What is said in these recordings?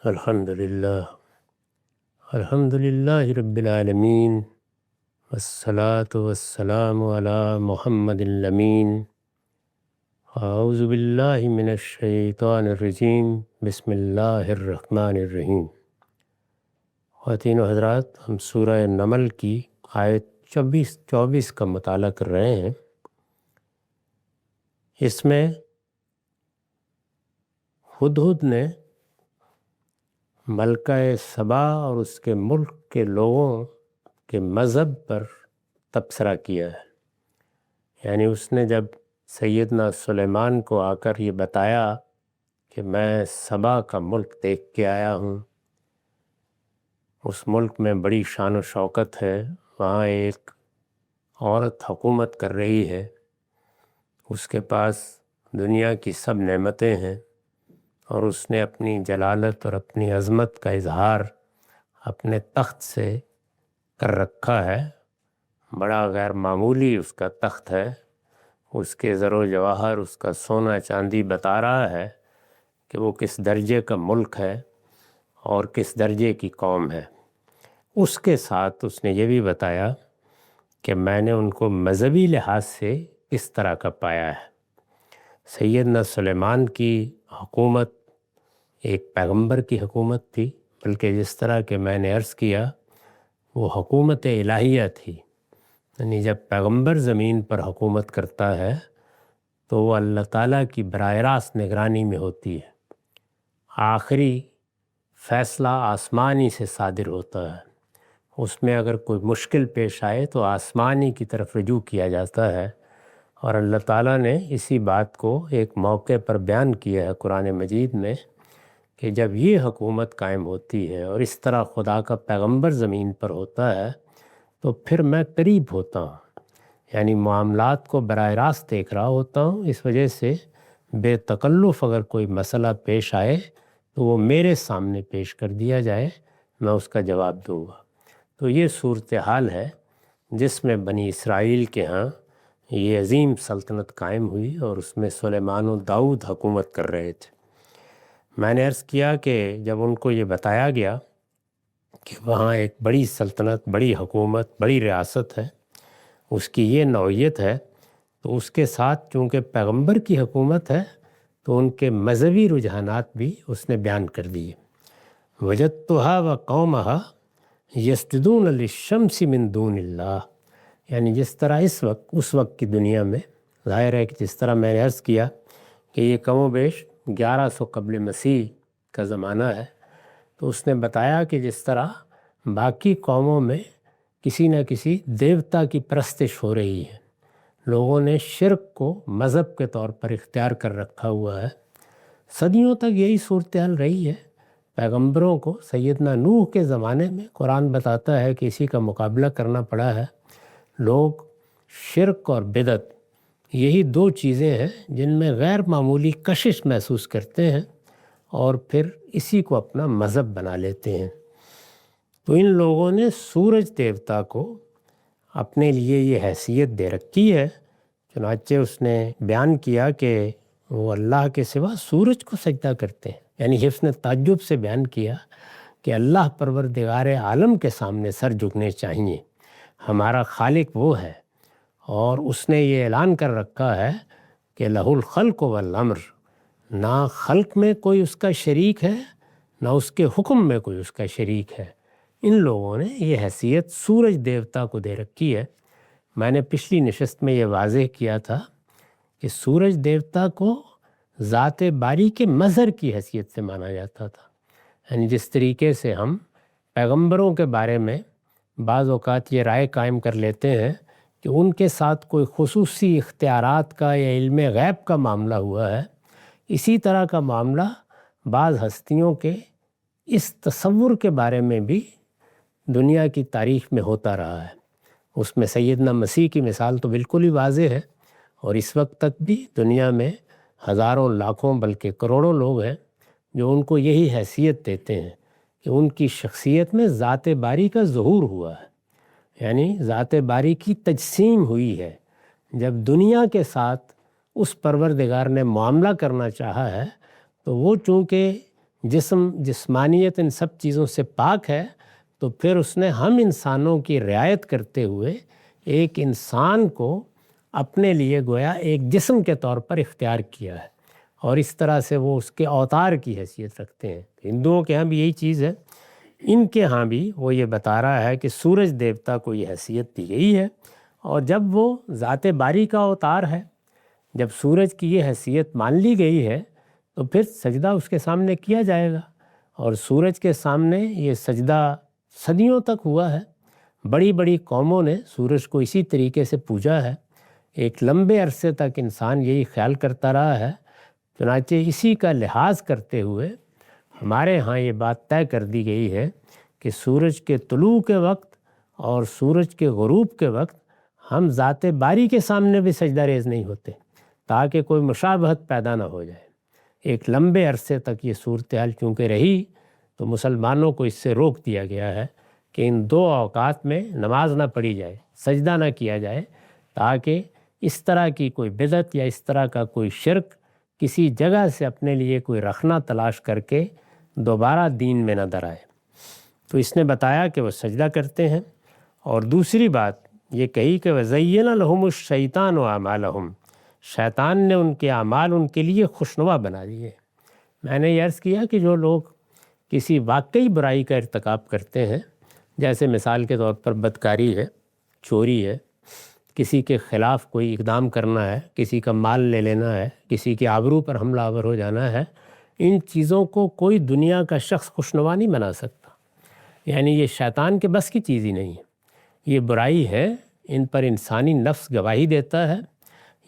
الحمدللہ رب العالمین والصلاة والسلام علی محمد الامین اعوذ باللہ من الشیطان الرجیم بسم اللہ الرحمن الرحیم۔ خواتین و حضرات، ہم سورہ نمل کی آیت 24 کا مطالعہ کر رہے ہیں۔ اس میں ہدہد نے ملکہ سبا اور اس کے ملک کے لوگوں کے مذہب پر تبصرہ کیا ہے۔ یعنی اس نے جب سیدنا سلیمان کو آ کر یہ بتایا کہ میں سبا کا ملک دیکھ کے آیا ہوں، اس ملک میں بڑی شان و شوکت ہے، وہاں ایک عورت حکومت کر رہی ہے، اس کے پاس دنیا کی سب نعمتیں ہیں، اور اس نے اپنی جلالت اور اپنی عظمت کا اظہار اپنے تخت سے کر رکھا ہے۔ بڑا غیر معمولی اس کا تخت ہے، اس کے زر و جواہر، اس کا سونا چاندی بتا رہا ہے کہ وہ کس درجے کا ملک ہے اور کس درجے کی قوم ہے۔ اس کے ساتھ اس نے یہ بھی بتایا کہ میں نے ان کو مذہبی لحاظ سے اس طرح کا پایا ہے۔ سیدنا سلیمان کی حکومت ایک پیغمبر کی حکومت تھی، بلکہ جس طرح کہ میں نے عرض کیا وہ حکومت الہیہ تھی۔ یعنی جب پیغمبر زمین پر حکومت کرتا ہے تو وہ اللہ تعالیٰ کی براہ راست نگرانی میں ہوتی ہے، آخری فیصلہ آسمانی سے صادر ہوتا ہے، اس میں اگر کوئی مشکل پیش آئے تو آسمانی کی طرف رجوع کیا جاتا ہے، اور اللہ تعالیٰ نے اسی بات کو ایک موقع پر بیان کیا ہے قرآن مجید میں کہ جب یہ حکومت قائم ہوتی ہے اور اس طرح خدا کا پیغمبر زمین پر ہوتا ہے تو پھر میں قریب ہوتا ہوں، یعنی معاملات کو براہ راست دیکھ رہا ہوتا ہوں۔ اس وجہ سے بے تکلف اگر کوئی مسئلہ پیش آئے تو وہ میرے سامنے پیش کر دیا جائے، میں اس کا جواب دوں گا۔ تو یہ صورتحال ہے جس میں بنی اسرائیل کے ہاں یہ عظیم سلطنت قائم ہوئی، اور اس میں سلیمان و داؤد حکومت کر رہے تھے۔ میں نے عرض کیا کہ جب ان کو یہ بتایا گیا کہ وہاں ایک بڑی سلطنت، بڑی حکومت، بڑی ریاست ہے، اس کی یہ نوعیت ہے، تو اس کے ساتھ چونکہ پیغمبر کی حکومت ہے تو ان کے مذہبی رجحانات بھی اس نے بیان کر دیے۔ وجدتھا وقومھا یسجدون للشمس من دون اللہ، یعنی جس طرح اس وقت کی دنیا میں ظاہر ہے کہ جس طرح میں نے عرض کیا کہ یہ کم و بیش 1100 قبل مسیح کا زمانہ ہے، تو اس نے بتایا کہ جس طرح باقی قوموں میں کسی نہ کسی دیوتا کی پرستش ہو رہی ہے، لوگوں نے شرک کو مذہب کے طور پر اختیار کر رکھا ہوا ہے، صدیوں تک یہی صورتحال رہی ہے۔ پیغمبروں کو سیدنا نوح کے زمانے میں قرآن بتاتا ہے کہ اسی کا مقابلہ کرنا پڑا ہے۔ لوگ شرک اور بدعت، یہی دو چیزیں ہیں جن میں غیر معمولی کشش محسوس کرتے ہیں اور پھر اسی کو اپنا مذہب بنا لیتے ہیں۔ تو ان لوگوں نے سورج دیوتا کو اپنے لیے یہ حیثیت دے رکھی ہے، چنانچہ اس نے بیان کیا کہ وہ اللہ کے سوا سورج کو سجدہ کرتے ہیں۔ یعنی حسن تعجب سے بیان کیا کہ اللہ پروردگار عالم کے سامنے سر جھکنے چاہیے، ہمارا خالق وہ ہے، اور اس نے یہ اعلان کر رکھا ہے کہ لہ الخلق والامر، نہ خلق میں کوئی اس کا شریک ہے، نہ اس کے حکم میں کوئی اس کا شریک ہے۔ ان لوگوں نے یہ حیثیت سورج دیوتا کو دے رکھی ہے۔ میں نے پچھلی نشست میں یہ واضح کیا تھا کہ سورج دیوتا کو ذات باری کے مظہر کی حیثیت سے مانا جاتا تھا۔ یعنی جس طریقے سے ہم پیغمبروں کے بارے میں بعض اوقات یہ رائے قائم کر لیتے ہیں کہ ان کے ساتھ کوئی خصوصی اختیارات کا یا علم غیب کا معاملہ ہوا ہے، اسی طرح کا معاملہ بعض ہستیوں کے اس تصور کے بارے میں بھی دنیا کی تاریخ میں ہوتا رہا ہے۔ اس میں سیدنا مسیح کی مثال تو بالکل ہی واضح ہے، اور اس وقت تک بھی دنیا میں ہزاروں، لاکھوں، بلکہ کروڑوں لوگ ہیں جو ان کو یہی حیثیت دیتے ہیں کہ ان کی شخصیت میں ذات باری کا ظہور ہوا ہے، یعنی ذات باری کی تجسیم ہوئی ہے۔ جب دنیا کے ساتھ اس پروردگار نے معاملہ کرنا چاہا ہے تو وہ چونکہ جسم جسمانیت ان سب چیزوں سے پاک ہے، تو پھر اس نے ہم انسانوں کی رعایت کرتے ہوئے ایک انسان کو اپنے لیے گویا ایک جسم کے طور پر اختیار کیا ہے، اور اس طرح سے وہ اس کے اوتار کی حیثیت رکھتے ہیں۔ ہندوؤں کے ہاں بھی یہی چیز ہے، ان کے ہاں بھی وہ یہ بتا رہا ہے کہ سورج دیوتا کو یہ حیثیت دی گئی ہے، اور جب وہ ذات باری کا اوتار ہے، جب سورج کی یہ حیثیت مان لی گئی ہے تو پھر سجدہ اس کے سامنے کیا جائے گا، اور سورج کے سامنے یہ سجدہ صدیوں تک ہوا ہے۔ بڑی بڑی قوموں نے سورج کو اسی طریقے سے پوجا ہے، ایک لمبے عرصے تک انسان یہی خیال کرتا رہا ہے۔ چنانچہ اسی کا لحاظ کرتے ہوئے ہمارے ہاں یہ بات طے کر دی گئی ہے کہ سورج کے طلوع کے وقت اور سورج کے غروب کے وقت ہم ذات باری کے سامنے بھی سجدہ ریز نہیں ہوتے، تاکہ کوئی مشابہت پیدا نہ ہو جائے۔ ایک لمبے عرصے تک یہ صورتحال چونکہ رہی تو مسلمانوں کو اس سے روک دیا گیا ہے کہ ان دو اوقات میں نماز نہ پڑھی جائے، سجدہ نہ کیا جائے، تاکہ اس طرح کی کوئی بدعت یا اس طرح کا کوئی شرک کسی جگہ سے اپنے لیے کوئی رخنہ تلاش کر کے دوبارہ دین میں نہ درائے۔ تو اس نے بتایا کہ وہ سجدہ کرتے ہیں، اور دوسری بات یہ کہی کہ وَزَيَّنَ لَهُمُ الشَّيْطَانُ أَعْمَالَهُمْ، شیطان نے ان کے اعمال ان کے لیے خوشنما بنا دیے۔ میں نے یہ عرض کیا کہ جو لوگ کسی واقعی برائی کا ارتکاب کرتے ہیں، جیسے مثال کے طور پر بدکاری ہے، چوری ہے، کسی کے خلاف کوئی اقدام کرنا ہے، کسی کا مال لے لینا ہے، کسی کے آبرو پر حملہ آور ہو جانا ہے، ان چیزوں کو کوئی دنیا کا شخص خوشنما نہیں بنا سکتا، یعنی یہ شیطان کے بس کی چیز ہی نہیں ہے، یہ برائی ہے، ان پر انسانی نفس گواہی دیتا ہے۔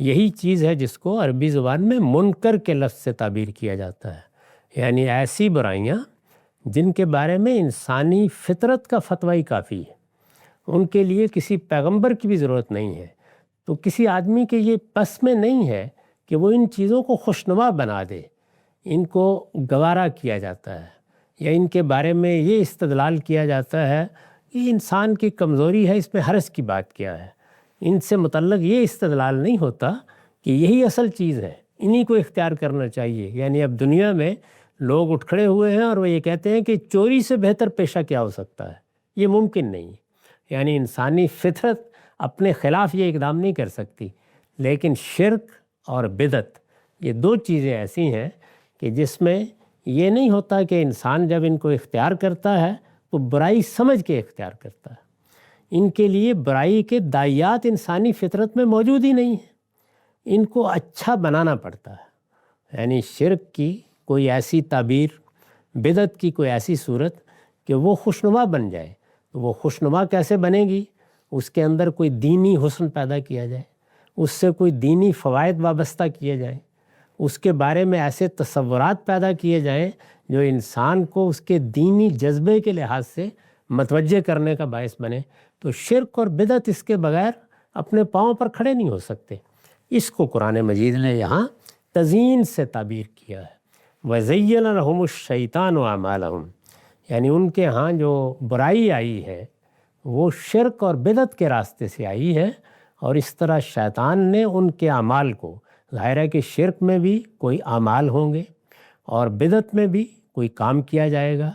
یہی چیز ہے جس کو عربی زبان میں منکر کے لفظ سے تعبیر کیا جاتا ہے، یعنی ایسی برائیاں جن کے بارے میں انسانی فطرت کا فتویٰ ہی کافی ہے، ان کے لیے کسی پیغمبر کی بھی ضرورت نہیں ہے۔ تو کسی آدمی کے یہ پس میں نہیں ہے کہ وہ ان چیزوں کو خوشنما بنا دے، ان کو گوارا کیا جاتا ہے، یا ان کے بارے میں یہ استدلال کیا جاتا ہے کہ انسان کی کمزوری ہے، اس میں حرج کی بات کیا ہے۔ ان سے متعلق یہ استدلال نہیں ہوتا کہ یہی اصل چیز ہے، انہی کو اختیار کرنا چاہیے۔ یعنی اب دنیا میں لوگ اٹھ کھڑے ہوئے ہیں اور وہ یہ کہتے ہیں کہ چوری سے بہتر پیشہ کیا ہو سکتا ہے، یہ ممکن نہیں ہے۔ یعنی انسانی فطرت اپنے خلاف یہ اقدام نہیں کر سکتی، لیکن شرک اور بدعت یہ دو چیزیں ایسی ہیں کہ جس میں یہ نہیں ہوتا کہ انسان جب ان کو اختیار کرتا ہے تو برائی سمجھ کے اختیار کرتا ہے، ان کے لیے برائی کے داعیات انسانی فطرت میں موجود ہی نہیں ہیں، ان کو اچھا بنانا پڑتا ہے۔ یعنی شرک کی کوئی ایسی تعبیر، بدعت کی کوئی ایسی صورت کہ وہ خوشنما بن جائے، تو وہ خوشنما کیسے بنے گی؟ اس کے اندر کوئی دینی حسن پیدا کیا جائے، اس سے کوئی دینی فوائد وابستہ کیے جائیں، اس کے بارے میں ایسے تصورات پیدا کیے جائیں جو انسان کو اس کے دینی جذبے کے لحاظ سے متوجہ کرنے کا باعث بنے۔ تو شرک اور بدعت اس کے بغیر اپنے پاؤں پر کھڑے نہیں ہو سکتے۔ اس کو قرآن مجید نے یہاں تزیین سے تعبیر کیا ہے، وَزَيَّنَ لَهُمُ الشَّيْطَانُ أَعْمَالَهُمْ، یعنی ان کے ہاں جو برائی آئی ہے وہ شرک اور بدعت کے راستے سے آئی ہے، اور اس طرح شیطان نے ان کے اعمال کو، ظاہر ہے کہ شرک میں بھی کوئی اعمال ہوں گے اور بدعت میں بھی کوئی کام کیا جائے گا،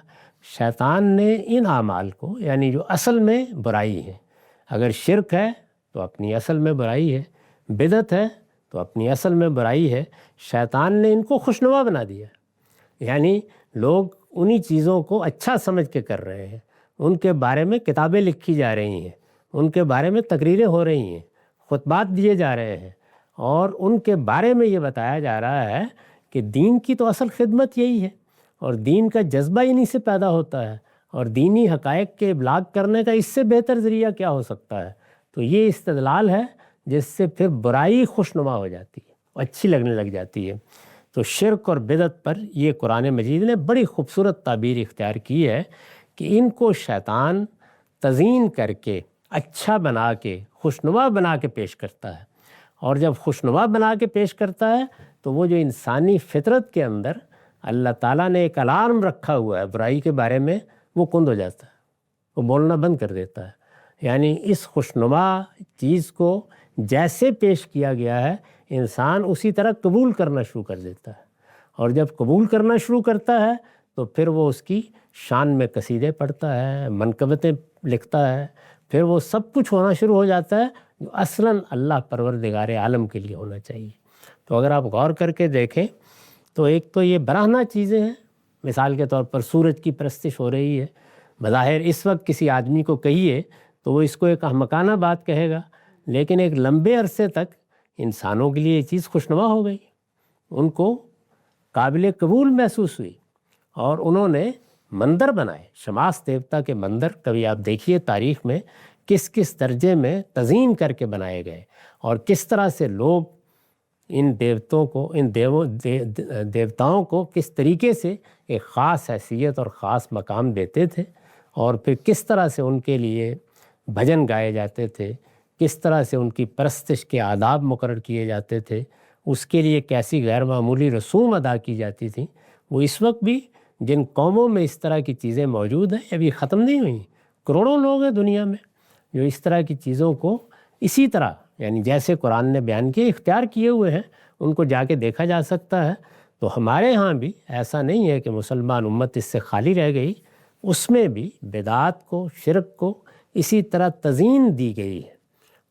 شیطان نے ان اعمال کو، یعنی جو اصل میں برائی ہے، اگر شرک ہے تو اپنی اصل میں برائی ہے، بدعت ہے تو اپنی اصل میں برائی ہے، شیطان نے ان کو خوشنما بنا دیا۔ یعنی لوگ انہی چیزوں کو اچھا سمجھ کے کر رہے ہیں، ان کے بارے میں کتابیں لکھی جا رہی ہیں، ان کے بارے میں تقریریں ہو رہی ہیں، خطبات دیے جا رہے ہیں، اور ان کے بارے میں یہ بتایا جا رہا ہے کہ دین کی تو اصل خدمت یہی ہے، اور دین کا جذبہ انہی سے پیدا ہوتا ہے، اور دینی حقائق کے ابلاغ کرنے کا اس سے بہتر ذریعہ کیا ہو سکتا ہے۔ تو یہ استدلال ہے جس سے پھر برائی خوشنما ہو جاتی ہے، اچھی لگنے لگ جاتی ہے۔ تو شرک اور بدعت پر یہ قرآن مجید نے بڑی خوبصورت تعبیر اختیار کی ہے کہ ان کو شیطان تزیین کر کے، اچھا بنا کے، خوشنما بنا کے پیش کرتا ہے، اور جب خوشنما بنا کے پیش کرتا ہے تو وہ جو انسانی فطرت کے اندر اللہ تعالیٰ نے ایک الارم رکھا ہوا ہے برائی کے بارے میں، وہ کند ہو جاتا ہے، وہ بولنا بند کر دیتا ہے۔ یعنی اس خوشنما چیز کو جیسے پیش کیا گیا ہے انسان اسی طرح قبول کرنا شروع کر دیتا ہے، اور جب قبول کرنا شروع کرتا ہے تو پھر وہ اس کی شان میں قصیدے پڑھتا ہے، منقبتیں لکھتا ہے، پھر وہ سب کچھ ہونا شروع ہو جاتا ہے جو اصلاً اللہ پروردگار عالم کے لیے ہونا چاہیے۔ تو اگر آپ غور کر کے دیکھیں تو ایک تو یہ براہنہ چیزیں ہیں، مثال کے طور پر سورج کی پرستش ہو رہی ہے، بظاہر اس وقت کسی آدمی کو کہیے تو وہ اس کو ایک احمقانہ بات کہے گا، لیکن ایک لمبے عرصے تک انسانوں کے لیے یہ چیز خوشنما ہو گئی، ان کو قابل قبول محسوس ہوئی، اور انہوں نے مندر بنائے، شماس دیوتا کے مندر کبھی آپ دیکھیے تاریخ میں کس کس درجے میں تزئین کر کے بنائے گئے، اور کس طرح سے لوگ ان دیوتوں کو، ان دیوتاؤں کو کس طریقے سے ایک خاص حیثیت اور خاص مقام دیتے تھے، اور پھر کس طرح سے ان کے لیے بھجن گائے جاتے تھے، کس طرح سے ان کی پرستش کے آداب مقرر کیے جاتے تھے، اس کے لیے کیسی غیر معمولی رسوم ادا کی جاتی تھیں، وہ اس وقت بھی جن قوموں میں اس طرح کی چیزیں موجود ہیں ابھی ختم نہیں ہوئیں۔ کروڑوں لوگ ہیں دنیا میں جو اس طرح کی چیزوں کو اسی طرح، یعنی جیسے قرآن نے بیان کیے، اختیار کیے ہوئے ہیں، ان کو جا کے دیکھا جا سکتا ہے۔ تو ہمارے ہاں بھی ایسا نہیں ہے کہ مسلمان امت اس سے خالی رہ گئی، اس میں بھی بدعات کو، شرک کو اسی طرح تزئین دی گئی ہے،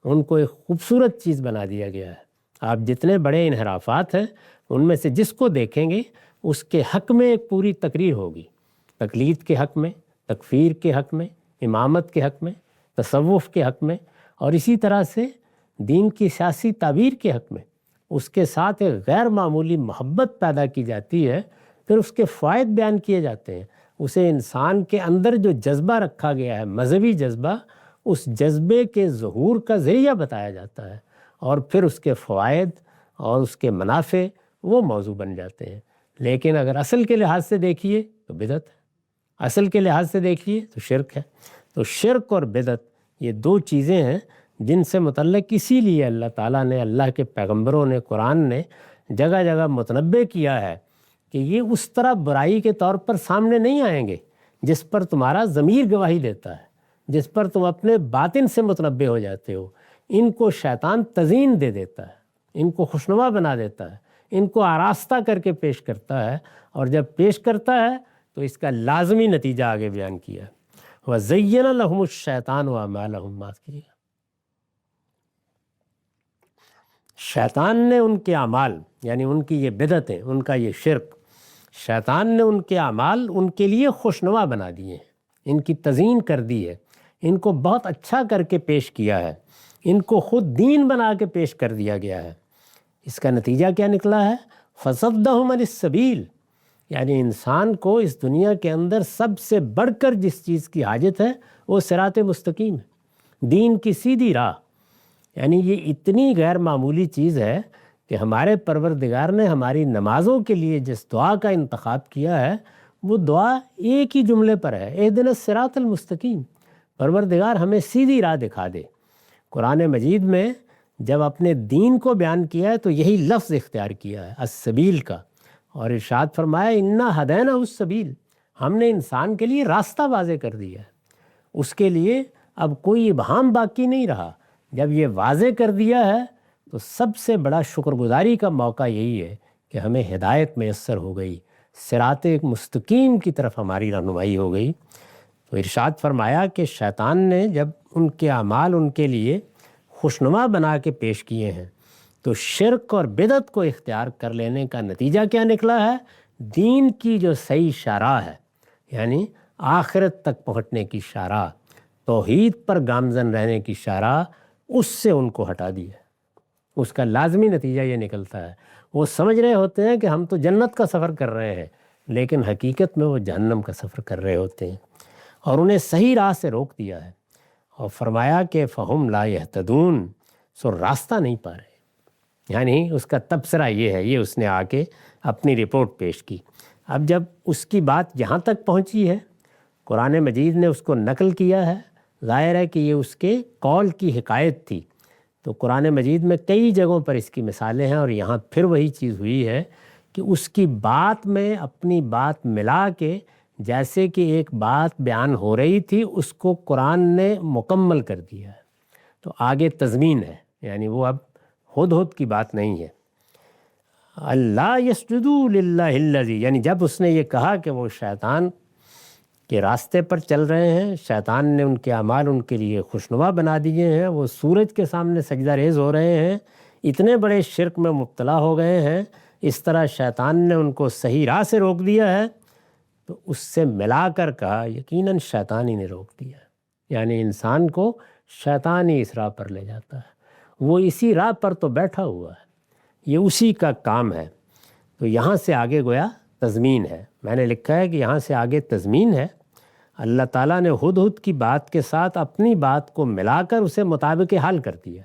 ان کو ایک خوبصورت چیز بنا دیا گیا ہے۔ آپ جتنے بڑے انحرافات ہیں ان میں سے جس کو دیکھیں گے اس کے حق میں ایک پوری تقریر ہوگی، تقلید کے حق میں، تکفیر کے حق میں، امامت کے حق میں، تصوف کے حق میں، اور اسی طرح سے دین کی سیاسی تعبیر کے حق میں اس کے ساتھ ایک غیر معمولی محبت پیدا کی جاتی ہے، پھر اس کے فوائد بیان کیے جاتے ہیں، اسے انسان کے اندر جو جذبہ رکھا گیا ہے، مذہبی جذبہ، اس جذبے کے ظہور کا ذریعہ بتایا جاتا ہے، اور پھر اس کے فوائد اور اس کے منافع وہ موضوع بن جاتے ہیں۔ لیکن اگر اصل کے لحاظ سے دیکھیے تو بدعت ہے، اصل کے لحاظ سے دیکھیے تو شرک ہے۔ تو شرک اور بدعت یہ دو چیزیں ہیں جن سے متعلق اسی لیے اللہ تعالیٰ نے، اللہ کے پیغمبروں نے، قرآن نے جگہ جگہ متنبع کیا ہے کہ یہ اس طرح برائی کے طور پر سامنے نہیں آئیں گے جس پر تمہارا ضمیر گواہی دیتا ہے، جس پر تم اپنے باطن سے متنبع ہو جاتے ہو۔ ان کو شیطان تزئین دے دیتا ہے، ان کو خوشنما بنا دیتا ہے، ان کو آراستہ کر کے پیش کرتا ہے، اور جب پیش کرتا ہے تو اس کا لازمی نتیجہ آگے بیان کیا ہے۔ وَزَيَّنَ لَهُمُ الشَّيْطَانُ أَعْمَالَهُمْ، معاف کیجیے گا، شیطان نے ان کے اعمال، یعنی ان کی یہ بدعتیں، ان کا یہ شرک، شیطان نے ان کے اعمال ان کے لیے خوشنما بنا دیے ہیں، ان کی تزئین کر دی ہے، ان کو بہت اچھا کر کے پیش کیا ہے، ان کو خود دین بنا کے پیش کر دیا گیا ہے۔ اس کا نتیجہ کیا نکلا ہے؟ فَصَدَّهُمْ عَنِ السَّبِيلِ، یعنی انسان کو اس دنیا کے اندر سب سے بڑھ کر جس چیز کی حاجت ہے وہ صراط مستقیم ہے، دین کی سیدھی راہ۔ یعنی یہ اتنی غیر معمولی چیز ہے کہ ہمارے پروردگار نے ہماری نمازوں کے لیے جس دعا کا انتخاب کیا ہے وہ دعا ایک ہی جملے پر ہے، اہدنا الصراط المستقیم، پروردگار ہمیں سیدھی راہ دکھا دے۔ قرآن مجید میں جب اپنے دین کو بیان کیا ہے تو یہی لفظ اختیار کیا ہے، السبیل کا، اور ارشاد فرمایا انا ہدینہ السبیل، ہم نے انسان کے لیے راستہ واضح کر دیا ہے، اس کے لیے اب کوئی ابہام باقی نہیں رہا۔ جب یہ واضح کر دیا ہے تو سب سے بڑا شکر گزاری کا موقع یہی ہے کہ ہمیں ہدایت میسر ہو گئی، صراط مستقیم کی طرف ہماری رہنمائی ہو گئی۔ تو ارشاد فرمایا کہ شیطان نے جب ان کے اعمال ان کے لیے خوشنما بنا کے پیش کیے ہیں تو شرک اور بدعت کو اختیار کر لینے کا نتیجہ کیا نکلا ہے؟ دین کی جو صحیح شرح ہے، یعنی آخرت تک پہنچنے کی شرح، توحید پر گامزن رہنے کی شرح، اس سے ان کو ہٹا دیا۔ اس کا لازمی نتیجہ یہ نکلتا ہے وہ سمجھ رہے ہوتے ہیں کہ ہم تو جنت کا سفر کر رہے ہیں، لیکن حقیقت میں وہ جہنم کا سفر کر رہے ہوتے ہیں، اور انہیں صحیح راہ سے روک دیا ہے، اور فرمایا کہ فہم لا یہتدون، سو راستہ نہیں پا رہے۔ یعنی اس کا تبصرہ یہ ہے، یہ اس نے آ کے اپنی رپورٹ پیش کی۔ اب جب اس کی بات یہاں تک پہنچی ہے، قرآن مجید نے اس کو نقل کیا ہے، ظاہر ہے کہ یہ اس کے قول کی حکایت تھی، تو قرآن مجید میں کئی جگہوں پر اس کی مثالیں ہیں، اور یہاں پھر وہی چیز ہوئی ہے کہ اس کی بات میں اپنی بات ملا کے، جیسے کہ ایک بات بیان ہو رہی تھی اس کو قرآن نے مکمل کر دیا ہے، تو آگے تضمین ہے، یعنی وہ اب ہد کی بات نہیں ہے۔ اللہ یسجدوا للہ الذی، یعنی جب اس نے یہ کہا کہ وہ شیطان کے راستے پر چل رہے ہیں، شیطان نے ان کے اعمال ان کے لیے خوشنما بنا دیے ہیں، وہ سورج کے سامنے سجدہ ریز ہو رہے ہیں، اتنے بڑے شرک میں مبتلا ہو گئے ہیں، اس طرح شیطان نے ان کو صحیح راہ سے روک دیا ہے، تو اس سے ملا کر کہا یقیناً شیطان ہی نے روک دیا ہے، یعنی انسان کو شیطان ہی اس راہ پر لے جاتا ہے، وہ اسی راہ پر تو بیٹھا ہوا ہے، یہ اسی کا کام ہے۔ تو یہاں سے آگے گویا تضمین ہے، میں نے لکھا ہے کہ یہاں سے آگے تضمین ہے، اللہ تعالیٰ نے ہدہد کی بات کے ساتھ اپنی بات کو ملا کر اسے مطابق حال کر دیا،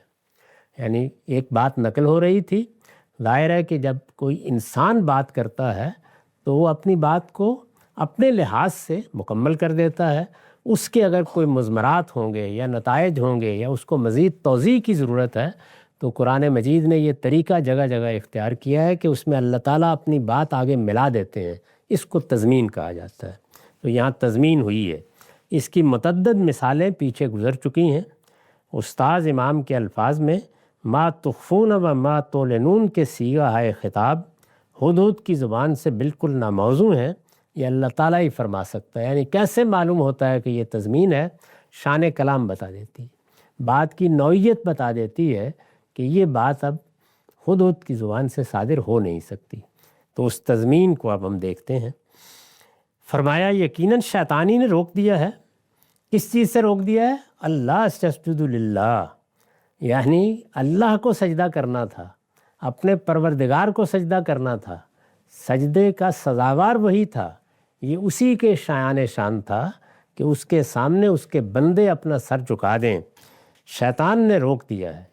یعنی ایک بات نقل ہو رہی تھی، ظاہر ہے کہ جب کوئی انسان بات کرتا ہے تو وہ اپنی بات کو اپنے لحاظ سے مکمل کر دیتا ہے، اس کے اگر کوئی مضمرات ہوں گے یا نتائج ہوں گے یا اس کو مزید توضیح کی ضرورت ہے تو قرآن مجید نے یہ طریقہ جگہ جگہ اختیار کیا ہے کہ اس میں اللہ تعالیٰ اپنی بات آگے ملا دیتے ہیں، اس کو تضمین کہا جاتا ہے۔ تو یہاں تضمین ہوئی ہے، اس کی متعدد مثالیں پیچھے گزر چکی ہیں۔ استاذ امام کے الفاظ میں ما تخفون و ما تعلنون کے صیغہ ہے خطاب ہدہد کی زبان سے بالکل ناموزوں ہیں، یہ اللہ تعالیٰ ہی فرما سکتا ہے، یعنی کیسے معلوم ہوتا ہے کہ یہ تضمین ہے؟ شان کلام بتا دیتی ہے، بات کی نوعیت بتا دیتی ہے کہ یہ بات اب ہدہد کی زبان سے صادر ہو نہیں سکتی۔ تو اس تضمین کو اب ہم دیکھتے ہیں۔ فرمایا یقیناً شیطانی نے روک دیا ہے، کس چیز سے روک دیا ہے؟ اللہ اسجدوا للہ، یعنی اللہ کو سجدہ کرنا تھا، اپنے پروردگار کو سجدہ کرنا تھا، سجدے کا سزاوار وہی تھا، یہ اسی کے شایان شان تھا کہ اس کے سامنے اس کے بندے اپنا سر جھکا دیں۔ شیطان نے روک دیا ہے،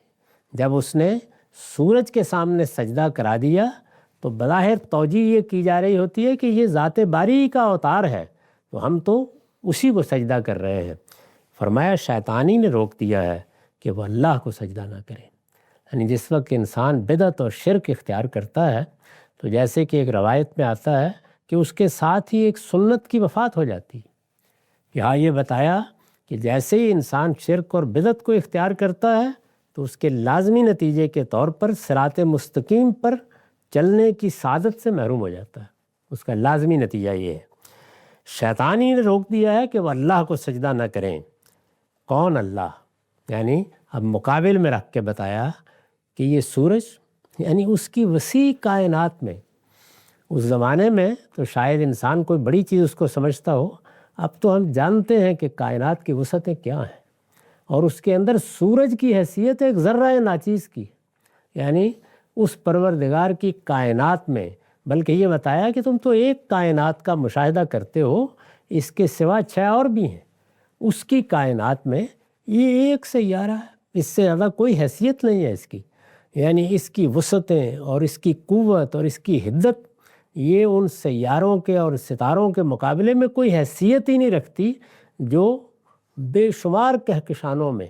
جب اس نے سورج کے سامنے سجدہ کرا دیا تو بظاہر توجیہ یہ کی جا رہی ہوتی ہے کہ یہ ذات باری کا اوتار ہے، تو ہم تو اسی کو سجدہ کر رہے ہیں۔ فرمایا شیطانی نے روک دیا ہے کہ وہ اللہ کو سجدہ نہ کرے، یعنی جس وقت انسان بدعت اور شرک اختیار کرتا ہے تو جیسے کہ ایک روایت میں آتا ہے کہ اس کے ساتھ ہی ایک سنت کی وفات ہو جاتی ہے۔ یہاں یہ بتایا کہ جیسے ہی انسان شرک اور بدعت کو اختیار کرتا ہے تو اس کے لازمی نتیجے کے طور پر صراط مستقیم پر چلنے کی سعادت سے محروم ہو جاتا ہے، اس کا لازمی نتیجہ یہ ہے۔ شیطانی نے روک دیا ہے کہ وہ اللہ کو سجدہ نہ کریں۔ کون اللہ؟ یعنی اب مقابل میں رکھ کے بتایا کہ یہ سورج، یعنی اس کی وسیع کائنات میں، اس زمانے میں تو شاید انسان کوئی بڑی چیز اس کو سمجھتا ہو، اب تو ہم جانتے ہیں کہ کائنات کی وسعتیں کیا ہیں، اور اس کے اندر سورج کی حیثیت ایک ذرہ ناچیز کی، یعنی اس پروردگار کی کائنات میں، بلکہ یہ بتایا کہ تم تو ایک کائنات کا مشاہدہ کرتے ہو، اس کے سوا 6 اور بھی ہیں، اس کی کائنات میں یہ ایک سیارہ ہے، اس سے زیادہ کوئی حیثیت نہیں ہے اس کی، یعنی اس کی وسعتیں اور اس کی قوت اور اس کی حدت یہ ان سیاروں کے اور ستاروں کے مقابلے میں کوئی حیثیت ہی نہیں رکھتی جو بے شمار کہکشانوں میں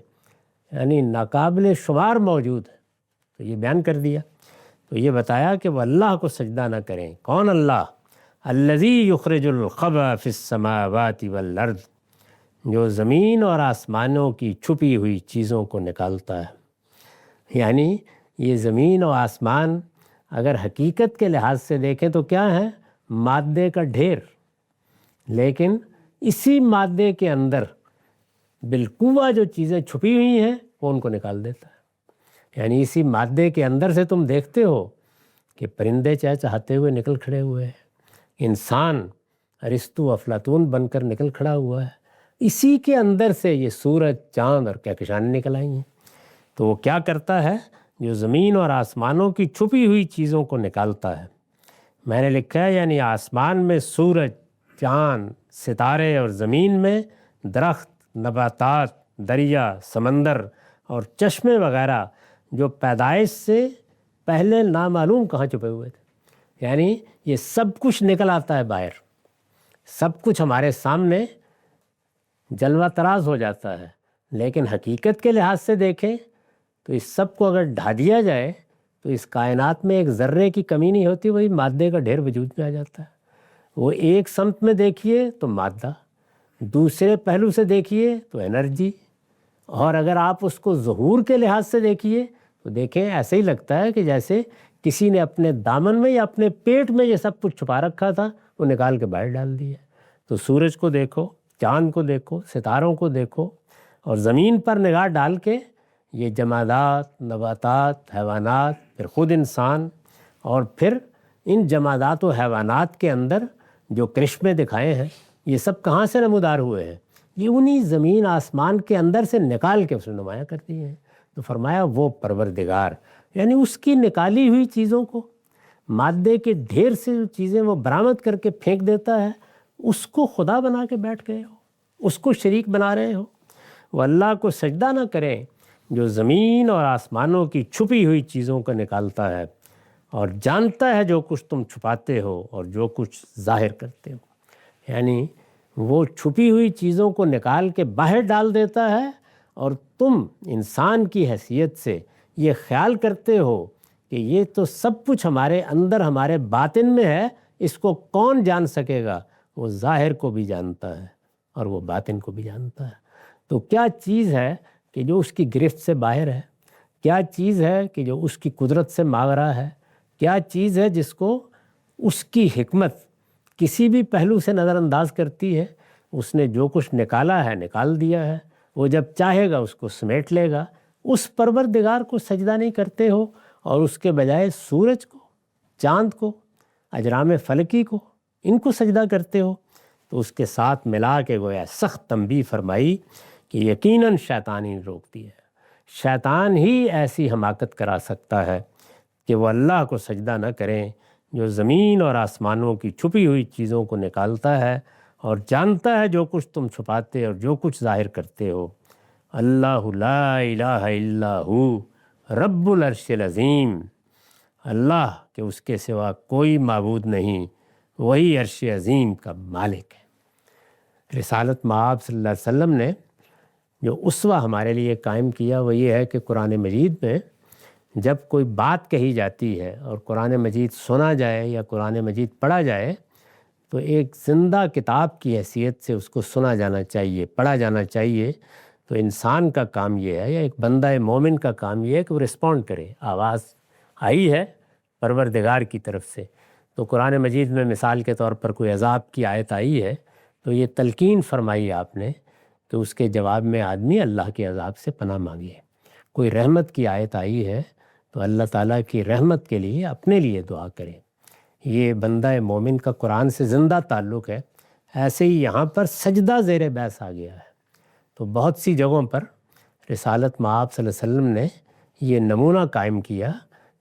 یعنی ناقابل شمار موجود ہے۔ تو یہ بیان کر دیا، تو یہ بتایا کہ وہ اللہ کو سجدہ نہ کریں۔ کون اللہ؟ الذی یخرج الخبأ فی السماوات والارض، جو زمین اور آسمانوں کی چھپی ہوئی چیزوں کو نکالتا ہے۔ یعنی یہ زمین اور آسمان اگر حقیقت کے لحاظ سے دیکھیں تو کیا ہے؟ مادے کا ڈھیر، لیکن اسی مادے کے اندر بالقوہ جو چیزیں چھپی ہوئی ہیں وہ ان کو نکال دیتا ہے۔ یعنی اسی مادے کے اندر سے تم دیکھتے ہو کہ پرندے چہچہاتے ہوئے نکل کھڑے ہوئے ہیں، انسان ارسطو افلاطون بن کر نکل کھڑا ہوا ہے، اسی کے اندر سے یہ سورج، چاند اور کہکشانیں نکل آئی ہیں۔ تو وہ کیا کرتا ہے؟ جو زمین اور آسمانوں کی چھپی ہوئی چیزوں کو نکالتا ہے۔ میں نے لکھا ہے یعنی آسمان میں سورج، چاند، ستارے، اور زمین میں درخت، نباتات، دریا، سمندر اور چشمے وغیرہ جو پیدائش سے پہلے نامعلوم کہاں چھپے ہوئے تھے، یعنی یہ سب کچھ نکل آتا ہے باہر، سب کچھ ہمارے سامنے جلوہ تراز ہو جاتا ہے، لیکن حقیقت کے لحاظ سے دیکھیں تو اس سب کو اگر ڈھا دیا جائے تو اس کائنات میں ایک ذرے کی کمی نہیں ہوتی، وہی مادے کا ڈھیر وجود میں آ جاتا ہے۔ وہ ایک سمت میں دیکھیے تو مادہ، دوسرے پہلو سے دیکھیے تو انرجی، اور اگر آپ اس کو ظہور کے لحاظ سے دیکھیے تو دیکھیں ایسے ہی لگتا ہے کہ جیسے کسی نے اپنے دامن میں یا اپنے پیٹ میں یہ سب کچھ چھپا رکھا تھا وہ نکال کے باہر ڈال دیا۔ تو سورج کو دیکھو، چاند کو دیکھو، ستاروں کو دیکھو، اور زمین پر نگاہ ڈال کے یہ جمادات، نباتات، حیوانات، پھر خود انسان، اور پھر ان جمادات و حیوانات کے اندر جو کرشمے دکھائے ہیں یہ سب کہاں سے نمودار ہوئے ہیں؟ یہ انہی زمین آسمان کے اندر سے نکال کے اس نے نمایاں کر دی ہیں۔ تو فرمایا وہ پروردگار، یعنی اس کی نکالی ہوئی چیزوں کو، مادے کے ڈھیر سے جو چیزیں وہ برآمد کر کے پھینک دیتا ہے، اس کو خدا بنا کے بیٹھ گئے ہو، اس کو شریک بنا رہے ہو۔ وہ اللہ کو سجدہ نہ کریں جو زمین اور آسمانوں کی چھپی ہوئی چیزوں کو نکالتا ہے اور جانتا ہے جو کچھ تم چھپاتے ہو اور جو کچھ ظاہر کرتے ہو۔ یعنی وہ چھپی ہوئی چیزوں کو نکال کے باہر ڈال دیتا ہے، اور تم انسان کی حیثیت سے یہ خیال کرتے ہو کہ یہ تو سب کچھ ہمارے اندر، ہمارے باطن میں ہے، اس کو کون جان سکے گا؟ وہ ظاہر کو بھی جانتا ہے اور وہ باطن کو بھی جانتا ہے۔ تو کیا چیز ہے کہ جو اس کی گرفت سے باہر ہے؟ کیا چیز ہے کہ جو اس کی قدرت سے ماورا ہے؟ کیا چیز ہے جس کو اس کی حکمت کسی بھی پہلو سے نظر انداز کرتی ہے؟ اس نے جو کچھ نکالا ہے نکال دیا ہے، وہ جب چاہے گا اس کو سمیٹ لے گا۔ اس پروردگار کو سجدہ نہیں کرتے ہو اور اس کے بجائے سورج کو، چاند کو، اجرام فلکی کو، ان کو سجدہ کرتے ہو۔ تو اس کے ساتھ ملا کے گویا سخت تنبیہ فرمائی کہ یقیناً شیطان ہی روکتی ہے، شیطان ہی ایسی حماقت کرا سکتا ہے کہ وہ اللہ کو سجدہ نہ کریں جو زمین اور آسمانوں کی چھپی ہوئی چیزوں کو نکالتا ہے اور جانتا ہے جو کچھ تم چھپاتے اور جو کچھ ظاہر کرتے ہو۔ اللہ لا الہ الا ہو رب العرش العظیم، اللہ کہ اس کے سوا کوئی معبود نہیں، وہی عرش عظیم کا مالک ہے۔ رسالت مآب صلی اللہ علیہ وسلم نے جو اسوہ ہمارے لیے قائم کیا وہ یہ ہے کہ قرآن مجید میں جب کوئی بات کہی جاتی ہے اور قرآن مجید سنا جائے یا قرآن مجید پڑھا جائے تو ایک زندہ کتاب کی حیثیت سے اس کو سنا جانا چاہیے، پڑھا جانا چاہیے۔ تو انسان کا کام یہ ہے، یا ایک بندہ مومن کا کام یہ ہے کہ وہ رسپونڈ کرے۔ آواز آئی ہے پروردگار کی طرف سے، تو قرآن مجید میں مثال کے طور پر کوئی عذاب کی آیت آئی ہے تو یہ تلقین فرمائی آپ نے، تو اس کے جواب میں آدمی اللہ کے عذاب سے پناہ مانگے۔ کوئی رحمت کی آیت آئی ہے تو اللہ تعالیٰ کی رحمت کے لیے اپنے لیے دعا کرے۔ یہ بندہ مومن کا قرآن سے زندہ تعلق ہے۔ ایسے ہی یہاں پر سجدہ زیر بحث آ گیا ہے۔ تو بہت سی جگہوں پر رسالت مآب صلی اللہ علیہ وسلم نے یہ نمونہ قائم کیا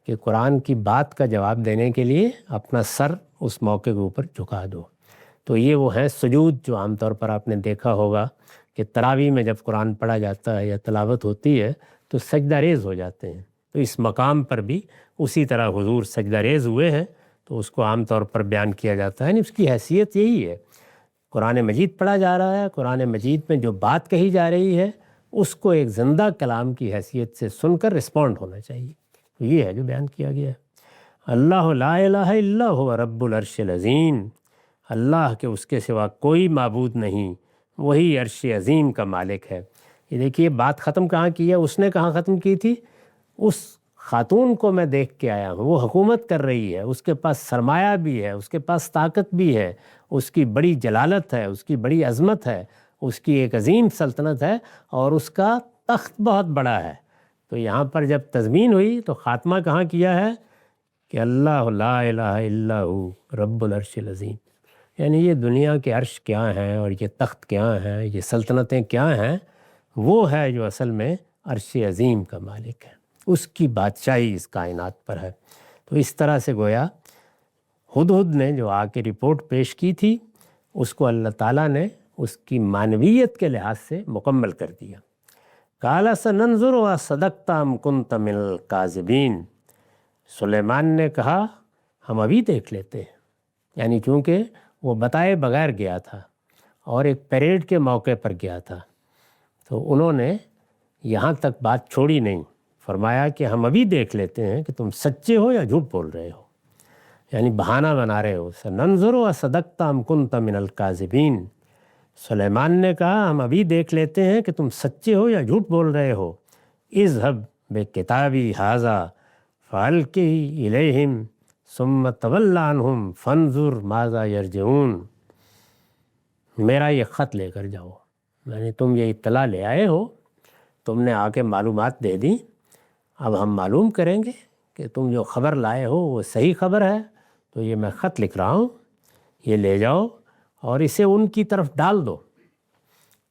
کہ قرآن کی بات کا جواب دینے کے لیے اپنا سر اس موقع کے اوپر جھکا دو۔ تو یہ وہ ہیں سجود جو عام طور پر آپ نے دیکھا ہوگا کہ تراویح میں جب قرآن پڑھا جاتا ہے یا تلاوت ہوتی ہے تو سجدہ ریز ہو جاتے ہیں۔ تو اس مقام پر بھی اسی طرح حضور سجدہ ریز ہوئے ہیں، تو اس کو عام طور پر بیان کیا جاتا ہے۔ اس کی حیثیت یہی ہے، قرآن مجید پڑھا جا رہا ہے، قرآن مجید میں جو بات کہی جا رہی ہے اس کو ایک زندہ کلام کی حیثیت سے سن کر رسپونڈ ہونا چاہیے۔ تو یہ ہے جو بیان کیا گیا ہے۔ اللہ لا الہ الا هو رب العرش العظیم، اللہ کہ اس کے سوا کوئی معبود نہیں، وہی عرش عظیم کا مالک ہے۔ یہ دیکھیے بات ختم کہاں کی ہے، اس نے کہاں ختم کی تھی؟ اس خاتون کو میں دیکھ کے آیا ہوں، وہ حکومت کر رہی ہے، اس کے پاس سرمایہ بھی ہے، اس کے پاس طاقت بھی ہے، اس کی بڑی جلالت ہے، اس کی بڑی عظمت ہے، اس کی ایک عظیم سلطنت ہے اور اس کا تخت بہت بڑا ہے۔ تو یہاں پر جب تضمین ہوئی تو خاتمہ کہاں کیا ہے کہ اللہ لا الہ الا ہو رب العرش العظیم، یعنی یہ دنیا کے عرش کیا ہیں اور یہ تخت کیا ہیں، یہ سلطنتیں کیا ہیں، وہ ہے جو اصل میں عرش عظیم کا مالک ہے، اس کی بادشاہی اس کائنات پر ہے۔ تو اس طرح سے گویا ہدہد نے جو آ کے رپورٹ پیش کی تھی اس کو اللہ تعالیٰ نے اس کی معنویت کے لحاظ سے مکمل کر دیا۔ قَالَ سَنَنظُرُ أَصَدَقْتَ أَمْ كُنْتَ مِنَ الْكَاذِبِينَ، سلیمان نے کہا ہم ابھی دیکھ لیتے ہیں، یعنی چونکہ وہ بتائے بغیر گیا تھا اور ایک پیریڈ کے موقع پر گیا تھا، تو انہوں نے یہاں تک بات چھوڑی نہیں، فرمایا کہ ہم ابھی دیکھ لیتے ہیں کہ تم سچے ہو یا جھوٹ بول رہے ہو، یعنی بہانہ بنا رہے ہو۔ سننظر اصدقت ام کنت من الکاذبین، سلیمان نے کہا ہم ابھی دیکھ لیتے ہیں کہ تم سچے ہو یا جھوٹ بول رہے ہو۔ اذهب بکتابی ھذا فَأَلْقِهِ إِلَيْهِمْ ثُمَّ تَوَلَّ عَنْهُمْ فَانظُرْ مَاذَا يَرْجِعُونَ، میرا یہ خط لے کر جاؤ، یعنی تم یہ اطلاع لے آئے ہو، تم نے آ کے معلومات دے دی، اب ہم معلوم کریں گے کہ تم جو خبر لائے ہو وہ صحیح خبر ہے، تو یہ میں خط لکھ رہا ہوں، یہ لے جاؤ اور اسے ان کی طرف ڈال دو۔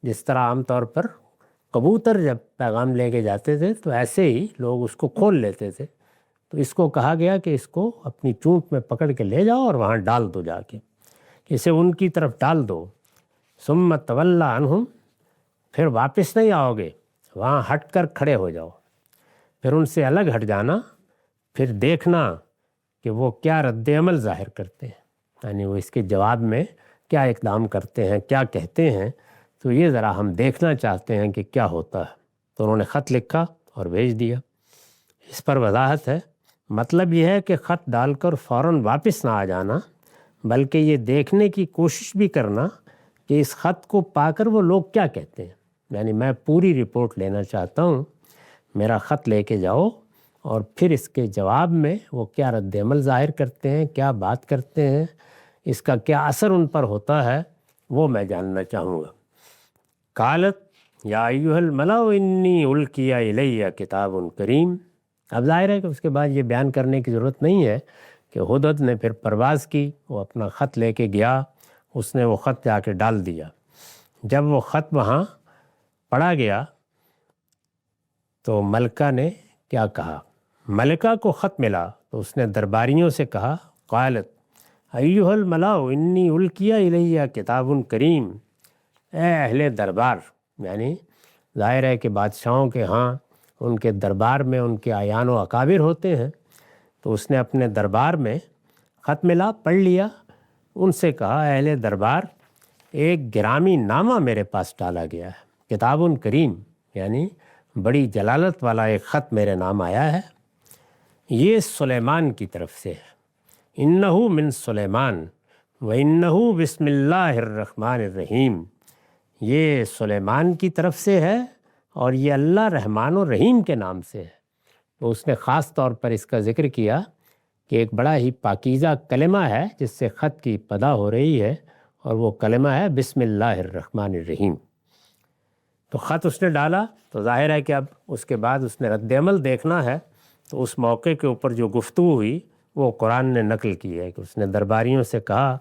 جس طرح عام طور پر کبوتر جب پیغام لے کے جاتے تھے تو ایسے ہی لوگ اس کو کھول لیتے تھے، تو اس کو کہا گیا کہ اس کو اپنی چونچ میں پکڑ کے لے جاؤ اور وہاں ڈال دو، جا کے اسے ان کی طرف ڈال دو۔ ثم تولّ عنہم، پھر واپس نہیں آؤ گے، وہاں ہٹ کر کھڑے ہو جاؤ، پھر ان سے الگ ہٹ جانا، پھر دیکھنا کہ وہ کیا رد عمل ظاہر کرتے ہیں، یعنی وہ اس کے جواب میں کیا اقدام کرتے ہیں، کیا کہتے ہیں، تو یہ ذرا ہم دیکھنا چاہتے ہیں کہ کیا ہوتا ہے۔ تو انہوں نے خط لکھا اور بھیج دیا۔ اس پر وضاحت ہے، مطلب یہ ہے کہ خط ڈال کر فوراً واپس نہ آ جانا، بلکہ یہ دیکھنے کی کوشش بھی کرنا کہ اس خط کو پا کر وہ لوگ کیا کہتے ہیں، یعنی میں پوری رپورٹ لینا چاہتا ہوں، میرا خط لے کے جاؤ اور پھر اس کے جواب میں وہ کیا رد عمل ظاہر کرتے ہیں، کیا بات کرتے ہیں، اس کا کیا اثر ان پر ہوتا ہے، وہ میں جاننا چاہوں گا۔ قالت یا ایھا الملأ انی القی الی کتاب کریم۔ اب ظاہر ہے کہ اس کے بعد یہ بیان کرنے کی ضرورت نہیں ہے کہ ہدہد نے پھر پرواز کی، وہ اپنا خط لے کے گیا، اس نے وہ خط جا کے ڈال دیا۔ جب وہ خط وہاں پڑھا گیا تو ملکہ نے کیا کہا، ملکہ کو خط ملا تو اس نے درباریوں سے کہا، قالت ایھا الملأ انی القی الی کتاب کریم۔ اے اہل دربار، یعنی ظاہر ہے کہ بادشاہوں کے ہاں ان کے دربار میں ان کے اعیان و اکابر ہوتے ہیں، تو اس نے اپنے دربار میں خط ملا، پڑھ لیا، ان سے کہا، اہل دربار، ایک گرامی نامہ میرے پاس ڈالا گیا ہے، کتاب کریم، یعنی بڑی جلالت والا ایک خط میرے نام آیا ہے، یہ سلیمان کی طرف سے ہے، انہ من سلیمان و انہ بسم اللہ الرحمن الرحیم، یہ سلیمان کی طرف سے ہے اور یہ اللہ رحمان و رحیم کے نام سے ہے۔ تو اس نے خاص طور پر اس کا ذکر کیا کہ ایک بڑا ہی پاکیزہ کلمہ ہے جس سے خط کی ابتدا ہو رہی ہے، اور وہ کلمہ ہے بسم اللہ الرحمن الرحیم۔ تو خط اس نے ڈالا تو ظاہر ہے کہ اب اس کے بعد اس نے رد عمل دیکھنا ہے، تو اس موقع کے اوپر جو گفتگو ہوئی وہ قرآن نے نقل کی ہے کہ اس نے درباریوں سے کہا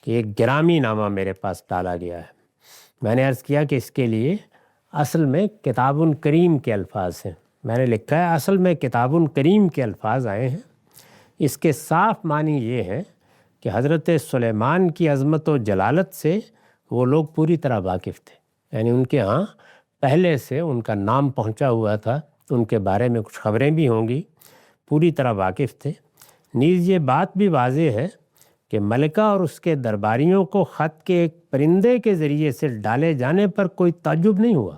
کہ ایک گرامی نامہ میرے پاس ڈالا گیا ہے۔ میں نے عرض کیا کہ اس کے لیے اصل میں کتاب کریم کے الفاظ ہیں، میں نے لکھا ہے اصل میں کتاب کریم کے الفاظ آئے ہیں، اس کے صاف معنی یہ ہے کہ حضرت سلیمان کی عظمت و جلالت سے وہ لوگ پوری طرح واقف تھے، یعنی ان کے ہاں پہلے سے ان کا نام پہنچا ہوا تھا، ان کے بارے میں کچھ خبریں بھی ہوں گی، پوری طرح واقف تھے۔ نیز یہ بات بھی واضح ہے کہ ملکہ اور اس کے درباریوں کو خط کے ایک پرندے کے ذریعے سے ڈالے جانے پر کوئی تعجب نہیں ہوا۔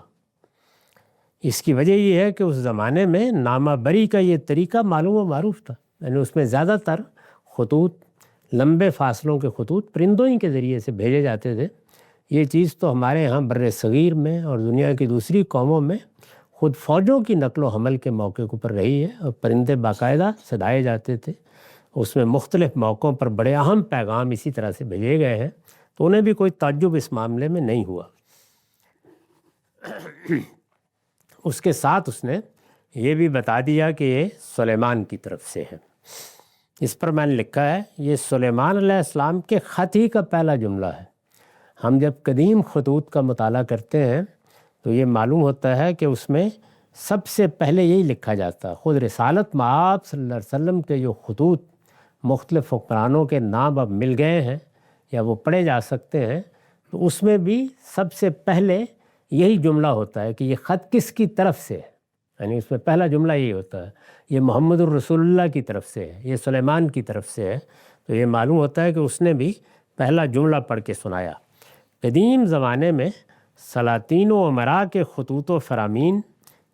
اس کی وجہ یہ ہے کہ اس زمانے میں نامہ بری کا یہ طریقہ معلوم و معروف تھا، یعنی اس میں زیادہ تر خطوط، لمبے فاصلوں کے خطوط پرندوں ہی کے ذریعے سے بھیجے جاتے تھے۔ یہ چیز تو ہمارے ہاں بر صغیر میں اور دنیا کی دوسری قوموں میں خود فوجوں کی نقل و حمل کے موقع کے اوپر رہی ہے، اور پرندے باقاعدہ سدائے جاتے تھے، اس میں مختلف موقعوں پر بڑے اہم پیغام اسی طرح سے بھیجے گئے ہیں، تو انہیں بھی کوئی تعجب اس معاملے میں نہیں ہوا۔ اس کے ساتھ اس نے یہ بھی بتا دیا کہ یہ سلیمان کی طرف سے ہے۔ اس پر میں نے لکھا ہے، یہ سلیمان علیہ السلام کے خط ہی کا پہلا جملہ ہے۔ ہم جب قدیم خطوط کا مطالعہ کرتے ہیں تو یہ معلوم ہوتا ہے کہ اس میں سب سے پہلے یہی لکھا جاتا ہے۔ خود رسالت مآب صلی اللہ علیہ وسلم کے جو خطوط مختلف حکمرانوں کے نام اب مل گئے ہیں یا وہ پڑھے جا سکتے ہیں، تو اس میں بھی سب سے پہلے یہی جملہ ہوتا ہے کہ یہ خط کس کی طرف سے ہے، یعنی اس میں پہلا جملہ یہی ہوتا ہے، یہ محمد الرسول اللہ کی طرف سے ہے، یہ سلیمان کی طرف سے ہے۔ تو یہ معلوم ہوتا ہے کہ اس نے بھی پہلا جملہ پڑھ کے سنایا۔ قدیم زمانے میں سلاطین و امراء کے خطوط و فرامین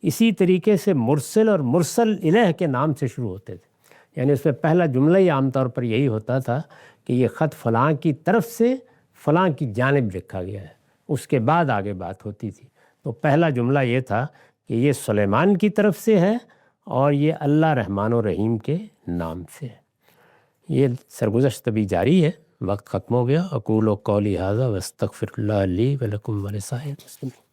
اسی طریقے سے مرسل اور مرسل الیہ کے نام سے شروع ہوتے تھے، یعنی اس میں پہلا جملہ ہی عام طور پر یہی ہوتا تھا کہ یہ خط فلاں کی طرف سے فلاں کی جانب لکھا گیا ہے، اس کے بعد آگے بات ہوتی تھی۔ تو پہلا جملہ یہ تھا کہ یہ سلیمان کی طرف سے ہے اور یہ اللہ رحمان و رحیم کے نام سے. یہ سرگزشت بھی جاری ہے، وقت ختم ہو گیا. اقول قولی ھذا واستغفر اللہ لی ولکم ولسائر المسلمین.